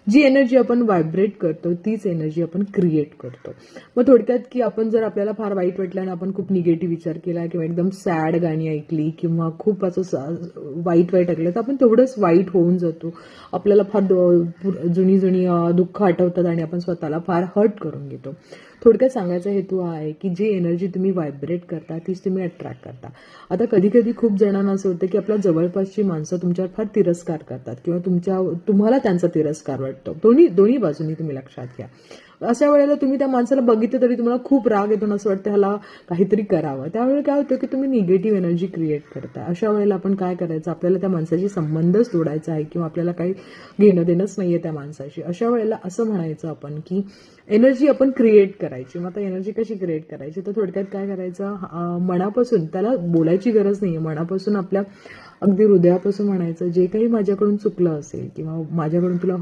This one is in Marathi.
जी एनर्जी आपण व्हायब्रेट करतो तीच एनर्जी आपण क्रिएट करतो. मग थोडक्यात की आपण जर आपल्याला फार वाईट वाटलं आणि आपण खूप निगेटिव्ह विचार केला किंवा एकदम सॅड गाणी ऐकली किंवा खूप असं वाईट ऐकलं तर आपण तेवढंच वाईट होऊन जातो. आपल्याला फार जुनी जुनी दुःख आठवतात आणि आपण स्वतःला फार हर्ट करून घेतो. थोडक्यात सांगायचा हेतू हा आहे की जी एनर्जी तुम्ही व्हायब्रेट करता तीच तुम्ही अट्रॅक्ट करता. आता कधी कधी खूप जणांना असं होतं की आपल्या जवळपासची माणसं तुमच्यावर फार तिरस्कार करतात किंवा तुम्हाला त्यांचा तिरस्कार वाटतो. दोन्ही बाजूनी तुम्ही लक्षात घ्या. अशा वेळेला तुम्ही त्या माणसाला बघितलं तरी तुम्हाला खूप राग येतो, असं वाटतं ह्याला काहीतरी करावं. त्यावेळी काय होतं की तुम्ही निगेटिव्ह एनर्जी क्रिएट करता. अशा वेळेला आपण काय करायचं, आपल्याला त्या माणसाशी संबंधच तोडायचा आहे किंवा आपल्याला काही घेणं देणंच नाहीये त्या माणसाशी. अशा वेळेला असं म्हणायचं आपण की एनर्जी आपण क्रिएट करायची. मग आता एनर्जी कशी क्रिएट करायची, तर थोडक्यात काय करायचं, मनापासून, त्याला बोलायची गरज नाहीये, मनापासून आपल्या अगदी हृदयापासून म्हणायचं, जे काही माझ्याकडून चुकलं असेल किंवा माझ्याकडून तुला